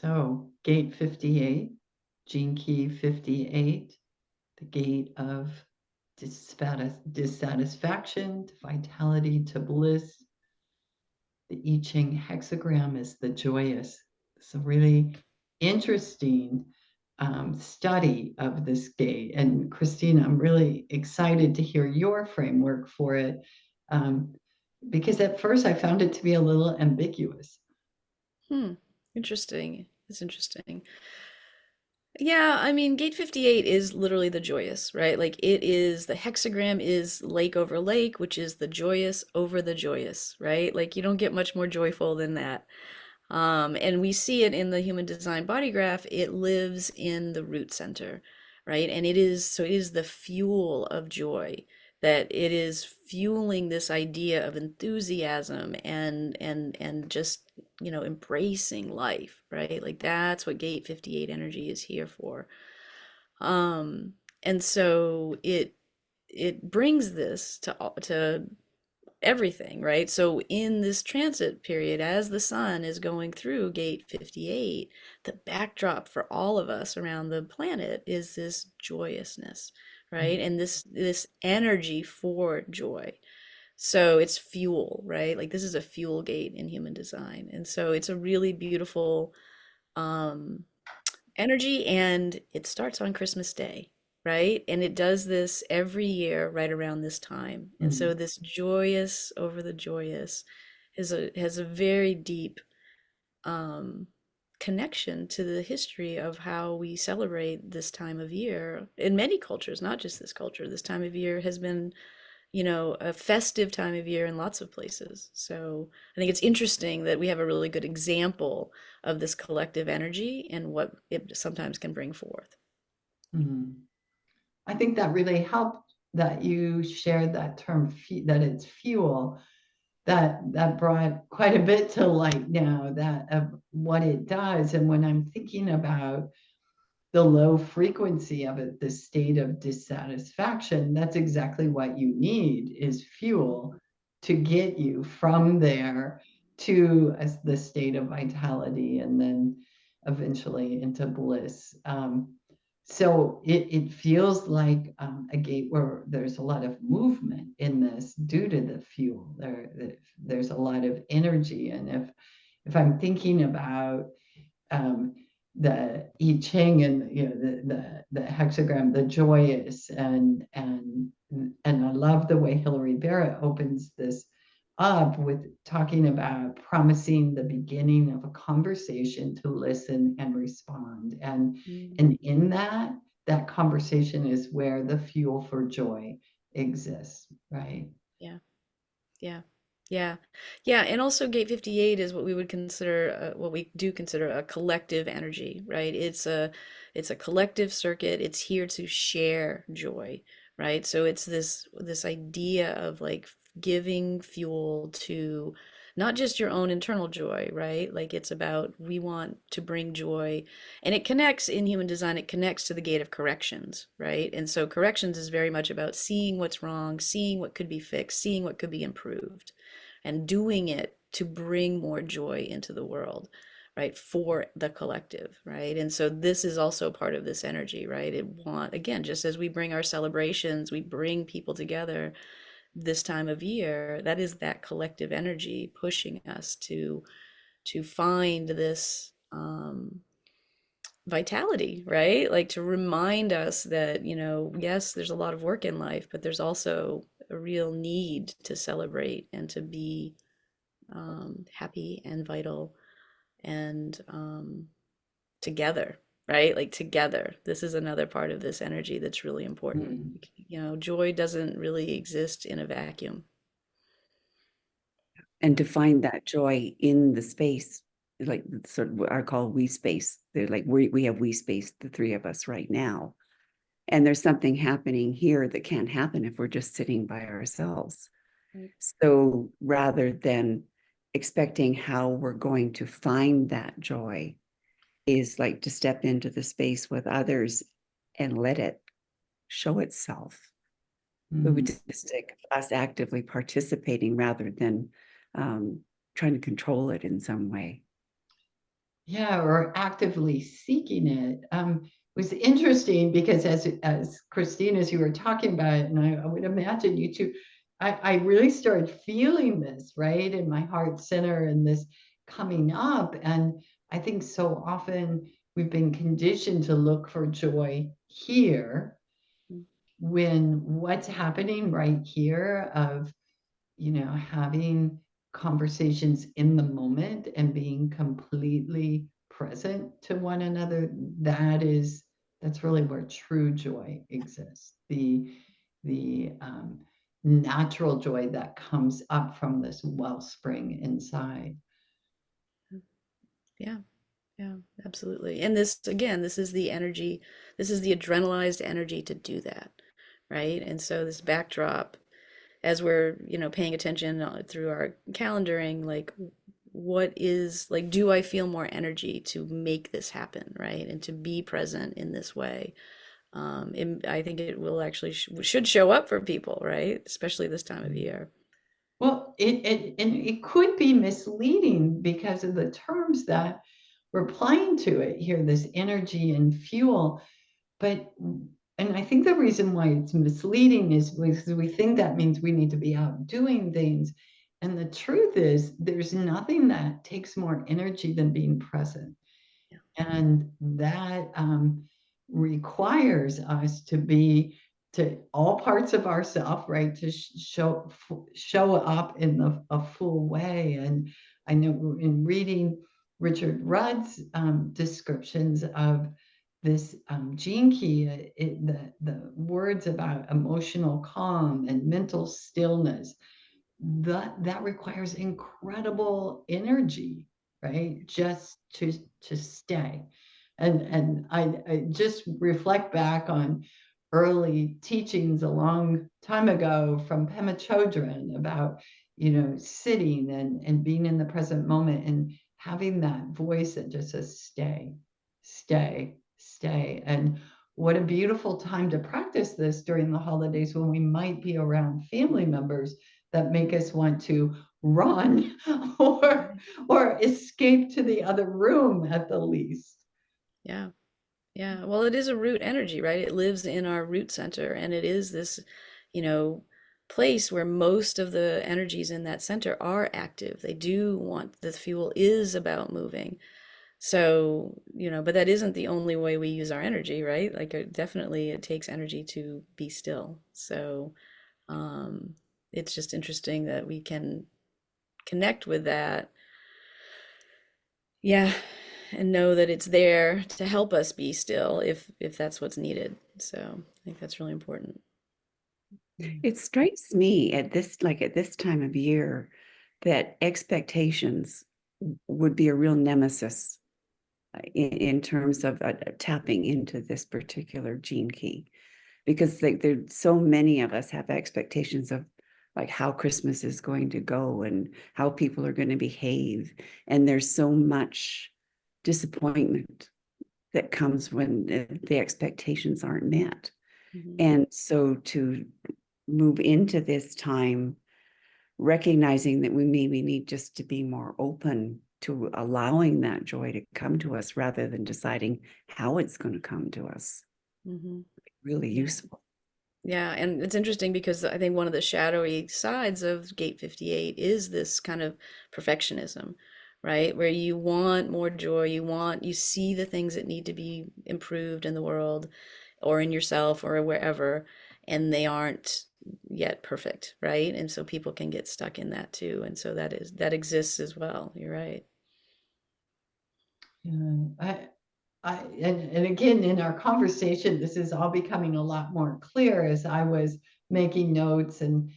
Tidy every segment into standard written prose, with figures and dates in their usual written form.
So, gate 58, gene key 58, the gate of dissatisfaction to vitality to bliss. The I Ching hexagram is the joyous. It's a really interesting study of this gate. And Christina, I'm really excited to hear your framework for it um, because at first I found it to be a little ambiguous. Hmm. Interesting. It's interesting. Yeah, I mean, Gate 58 is literally the joyous, right? Like it is the hexagram is lake over lake, which is the joyous over the joyous, right? Like you don't get much more joyful than that. And we see it in the human design body graph. It lives in the root center, right? And it is the fuel of joy, that it is fueling this idea of enthusiasm and just, embracing life, right? Like that's what Gate 58 energy is here for. Um, and so it brings this to everything, right? So in this transit period, as the sun is going through gate 58, the backdrop for all of us around the planet is this joyousness, right? And this energy for joy. So it's fuel, right? Like this is a fuel gate in human design. And so it's a really beautiful um energy, and it starts on Christmas Day, right? And it does this every year right around this time. And so Mm. this joyous over the joyous has a very deep um connection to the history of how we celebrate this time of year in many cultures, not just this culture. This time of year has been, a festive time of year in lots of places. So I think it's interesting that we have a really good example of this collective energy and what it sometimes can bring forth. Mm. I think that really helped that you shared that term, that it's fuel. That brought quite a bit to light now that of what it does. And when I'm thinking about the low frequency of it, the state of dissatisfaction, that's exactly what you need is fuel to get you from there to as the state of vitality and then eventually into bliss. So it feels like a gate where there's a lot of movement in this due to the fuel. There's a lot of energy, and if I'm thinking about um, the I Ching and the hexagram, the joyous, and I love the way Hillary Barrett opens this up with talking about promising the beginning of a conversation to listen and respond, Mm. and in that conversation is where the fuel for joy exists, right? Yeah, yeah, yeah, yeah. And also, Gate 58 is what we would consider, what we do consider a collective energy, right? It's a collective circuit. It's here to share joy, right? So it's this idea of like giving fuel to not just your own internal joy, right? Like it's about we want to bring joy, and it connects in human design. It connects to the gate of corrections, right? And so corrections is very much about seeing what's wrong, seeing what could be fixed, seeing what could be improved, and doing it to bring more joy into the world, right? For the collective, right? And so this is also part of this energy, right? It want again, just as we bring our celebrations, we bring people together this time of year, that is that collective energy pushing us to find this vitality, right? Like to remind us that, yes, there's a lot of work in life, but there's also a real need to celebrate and to be happy and vital and together, right? Like together. This is another part of this energy that's really important. Mm. Joy doesn't really exist in a vacuum. And to find that joy in the space, like sort of what I call we space. They're like we have we space, the three of us right now. And there's something happening here that can't happen if we're just sitting by ourselves. Right. So rather than expecting how we're going to find that joy, is like to step into the space with others and let it show itself. The Mm. Buddhistic, us actively participating rather than um, trying to control it in some way. Yeah, or actively seeking it. Was interesting because as Christine, as you were talking about it, and I would imagine you too, I really started feeling this right in my heart center and this coming up. And I think so often we've been conditioned to look for joy here Mm. when what's happening right here of, having conversations in the moment and being completely present to one another, that's really where true joy exists. The natural joy that comes up from this wellspring inside. Yeah. Yeah, absolutely. And this, again, this is the energy, this is the adrenalized energy to do that, right? And so this backdrop, as we're, paying attention through our calendaring, like what is, like, do I feel more energy to make this happen, right? And to be present in this way. I think it will actually should show up for people, right? Especially this time of year. Well, it could be misleading because of the terms that we're applying to it here, this energy and fuel. But, and I think the reason why it's misleading is because we think that means we need to be out doing things. And the truth is, there's nothing that takes more energy than being present. Yeah. And that requires us to be to all parts of ourself, right? To show up in a full way. And I know in reading Richard Rudd's descriptions of this gene key, the words about emotional calm and mental stillness, that requires incredible energy, right? Just to stay. And I just reflect back on early teachings a long time ago from Pema Chodron about, sitting and being in the present moment and having that voice that just says, stay, stay, stay. And what a beautiful time to practice this during the holidays when we might be around family members that make us want to run or escape to the other room at the least. Yeah. Yeah. Well, it is a root energy, right? It lives in our root center, and it is this, you know, place where most of the energies in that center are active. They do want, the fuel is about moving. So, but that isn't the only way we use our energy, right? Like, definitely it takes energy to be still. So, um, it's just interesting that we can connect with that. Yeah, and know that it's there to help us be still if that's what's needed. So I think that's really important. It strikes me at this time of year that expectations would be a real nemesis in terms of tapping into this particular gene key, because there so many of us have expectations of like how Christmas is going to go and how people are going to behave, and there's so much disappointment that comes when the expectations aren't met. Mhm. And so to move into this time recognizing that we maybe need just to be more open to allowing that joy to come to us rather than deciding how it's going to come to us. Mhm. Really Yeah. useful. Yeah, and it's interesting because I think one of the shadowy sides of Gate 58 is this kind of perfectionism, right? Where you want more joy, you see the things that need to be improved in the world or in yourself or wherever, and they aren't yet perfect, right? And so people can get stuck in that too. And so that exists as well. You're right. Yeah, and again, in our conversation, this is all becoming a lot more clear as I was making notes and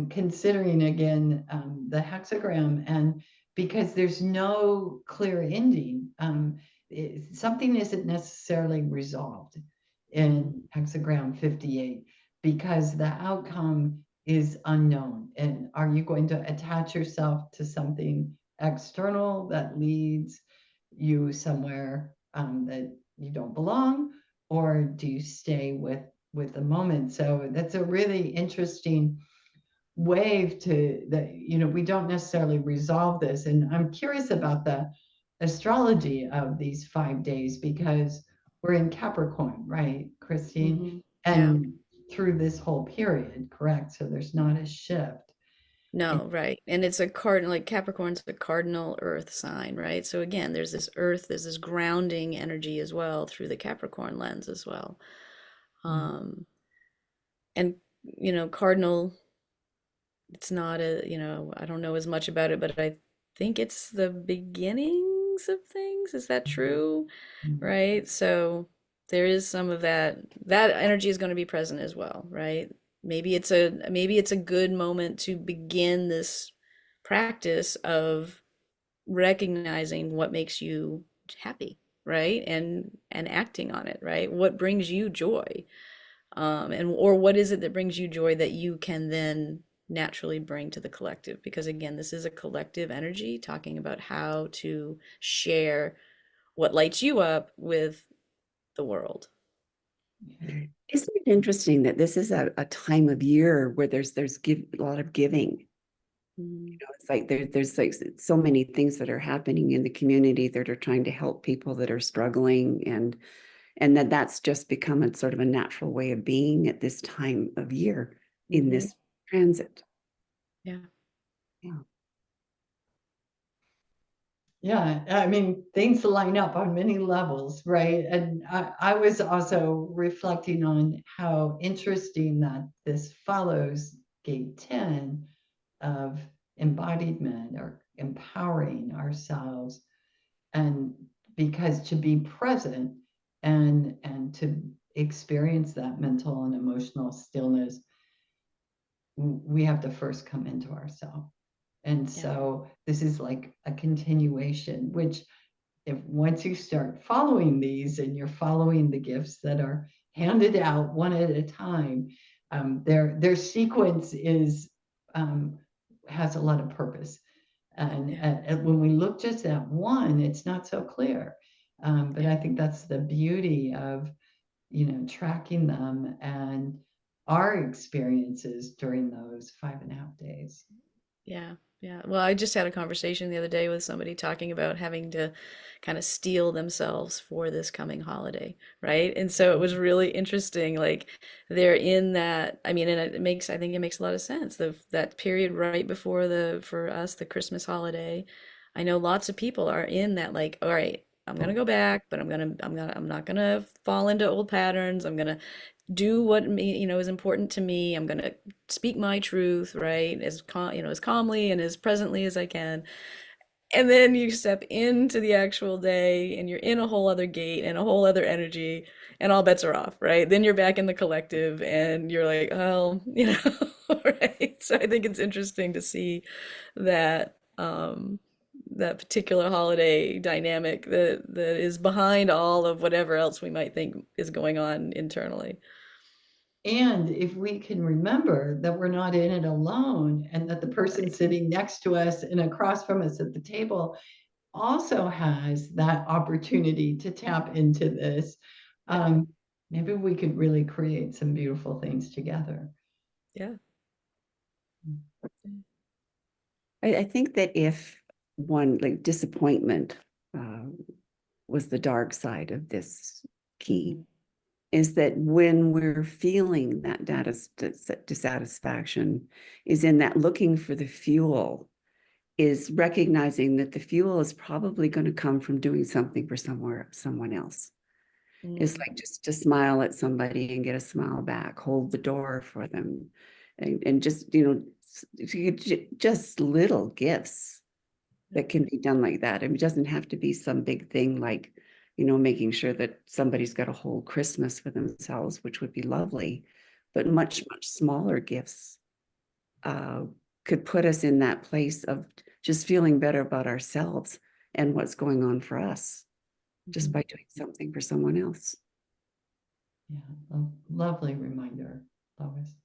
considering again the hexagram, and because there's no clear ending, something isn't necessarily resolved in hexagram 58 because the outcome is unknown. And are you going to attach yourself to something external that leads you somewhere that you don't belong, or do you stay with the moment? So that's a really interesting wave to that. We don't necessarily resolve this, and I'm curious about the astrology of these 5 days because we're in Capricorn, right, Christine? Hmm. Yeah. And through this whole period, correct? So there's not a shift. No, right. And it's a cardinal, like Capricorn's a cardinal earth sign, right? So again, there's this earth, there's this grounding energy as well through the Capricorn lens as well. Um, and cardinal, it's not a, I don't know as much about it, but I think it's the beginnings of things. Is that true? Mhm. Right? So there is some of that energy is going to be present as well, right? Maybe it's a good moment to begin this practice of recognizing what makes you happy, right? And acting on it, right? What brings you joy? And or what is it that brings you joy that you can then naturally bring to the collective? Because again, this is a collective energy talking about how to share what lights you up with the world. Yeah. Isn't it interesting that this is a time of year where there's a lot of giving? Mm, It's like there's like so many things that are happening in the community that are trying to help people that are struggling, and that's just become a sort of a natural way of being at this time of year in mhm. this transit. Yeah. Yeah. Yeah, I mean, things line up on many levels, right? And I was also reflecting on how interesting that this follows gate 10 of embodiment or empowering ourselves. And because to be present and to experience that mental and emotional stillness, we have to first come into ourselves. And Yeah. so this is like a continuation, which if once you start following these and you're following the gifts that are handed out one at a time, their sequence is has a lot of purpose. And, Yeah. and when we look just at one, it's not so clear. But Yeah. I think that's the beauty of tracking them and our experiences during those 5.5 days. Yeah, yeah. Well, I just had a conversation the other day with somebody talking about having to kind of steel themselves for this coming holiday, right? And so it was really interesting. Like they're in that, I mean, and I think it makes a lot of sense. That period right before for us, the Christmas holiday. I know lots of people are in that, like, all right, I'm gonna go back, but I'm not gonna fall into old patterns. I'm gonna do what is important to me. I'm going to speak my truth, right? As calmly and as presently as I can. And then you step into the actual day and you're in a whole other gate and a whole other energy and all bets are off, right? Then you're back in the collective and you're like, oh, right? So I think it's interesting to see that that particular holiday dynamic that is behind all of whatever else we might think is going on internally. And if we can remember that we're not in it alone and that the person sitting next to us and across from us at the table also has that opportunity to tap into this, Yeah. um, maybe we could really create some beautiful things together. Yeah. I think that if one like disappointment was the dark side of this key, Mhm. is that when we're feeling that dissatisfaction is in that looking for the fuel, is recognizing that the fuel is probably going to come from doing something for someone else. It's Mm. like just to smile at somebody and get a smile back, hold the door for them, and just just little gifts that can be done like that. I mean, it doesn't have to be some big thing like, making sure that somebody's got a whole Christmas for themselves, which would be lovely, but much, much smaller gifts uh, could put us in that place of just feeling better about ourselves and what's going on for us just Mhm. by doing something for someone else. Yeah, lovely reminder, Lois.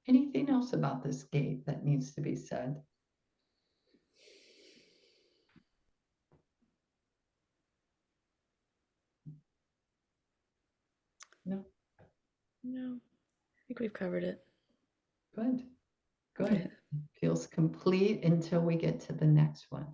Anything else about this gate that needs to be said? No, No, I think we've covered it. good, good. Feels complete until we get to the next one.